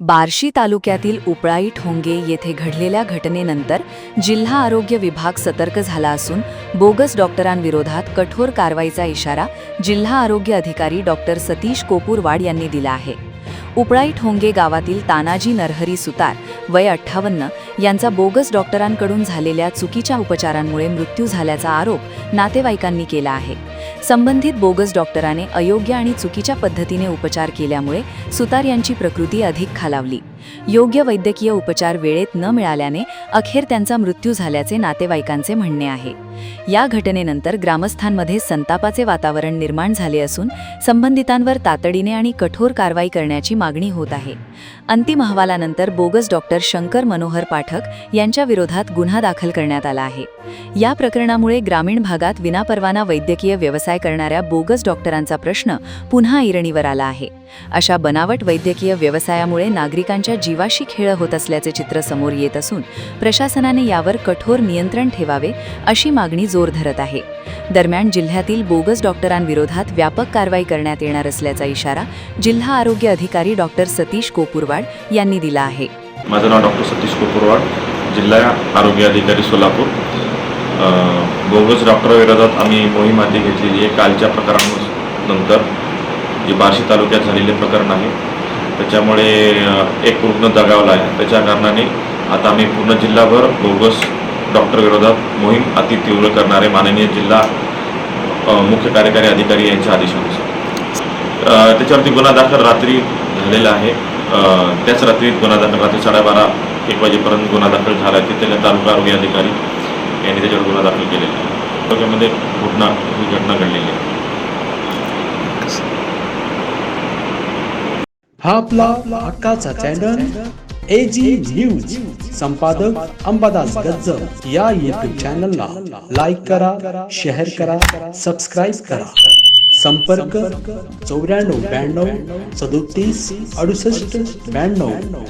बार्शी तालुक्यातील उपळाई ठोंगे येथे घडलेल्या घटनेनंतर जिल्हा आरोग्य विभाग सतर्क झाला असून बोगस डॉक्टरांविरोधात कठोर कारवाईचा इशारा जिल्हा आरोग्य अधिकारी डॉक्टर सतीश कोपूरवाड यांनी दिला आहे. उपळाई ठोंगे गावातील तानाजी नरहरी सुतार वय 58 यांचा बोगस डॉक्टरांकडून झालेल्या चुकीच्या उपचारांमुळे मृत्यू झाल्याचा आरोप नातेवाईकांनी केला आहे. संबंधित बोगस डॉक्टराने अयोग्य आणि चुकीच्या पद्धतीने उपचार केल्यामुळे सुतार यांची प्रकृती अधिक खालावली. योग्य वैद्यकीय उपचार वेळेत न मिळाल्याने अखेर त्यांचा मृत्यू झाल्याचे नातेवाईकांचे म्हणणे आहे. या घटनेनंतर ग्रामस्थांमध्ये संतापाचे वातावरण निर्माण झाले असून संबंधितांवर तातडीने आणि कठोर कारवाई करण्याची मागणी होत आहे. अंतिम अहवालानंतर बोगस डॉक्टर शंकर मनोहर पाठक यांच्या विरोधात गुन्हा दाखल करण्यात आला आहे. या प्रकरणामुळे ग्रामीण भागात विनापरवाना वैद्यकीय व्यवसाय करणाऱ्या बोगस डॉक्टरांचा प्रश्न पुन्हा ऐरणीवर आला आहे. अशा बनावट वैद्यकीय व्यवसायामुळे नागरिकांच्या जीवाशी खेळ होत असल्याचे चित्र समोर येत असून प्रशासनाने यावर कठोर नियंत्रण ठेवावे अशी मागणी जोर धरत आहे. दरम्यान जिल्ह्यातील बोगस डॉक्टरांविरोधात व्यापक कारवाई करण्यात येणार असल्याचा इशारा जिल्हा आरोग्य अधिकारी डॉक्टर सतीश कोपूरवाड यांनी दिला आहे. माझं नाव डॉक्टर सतीश कोपूरवाड, जिल्हा आरोग्य अधिकारी सोलापूर. बोगस डॉक्टरांविरोधात आम्ही मोहीम हाती घेतलेली आहे. कालच्या प्रकारानंतर जे बार्शी तालुक्यात झालेले प्रकरण आहे त्याच्यामुळे एक रुग्ण दगावला आहे. त्याच्या कारणाने आता आम्ही पूर्ण जिल्हाभर बोगस डॉक्टर विरोधात मोहीम अति तीव्र करणारे माननीय जिल्हा मुख्य कार्यकारी अधिकारी यांच्या आदेशानुसार त्याच्यावरती गुन्हा दाखल रात्री झालेला आहे. त्याच रात्री गुन्हा दाखल रात्री 12:30-1 वाजेपर्यंत गुन्हा दाखल झाला आहे. तिथल्या तालुका आरोग्य अधिकारी यांनी त्याच्यावर गुन्हा दाखल केलेला आहे. तालुक्यामध्ये ही घटना घडलेली आहे. हा आपला हक्काचा चॅनल AG न्यूज. संपादक अंबादास गज्जर. या YouTube चॅनलला लाईक करा, शेअर करा, सबस्क्राईब करा. संपर्क 94 92 37 68 92.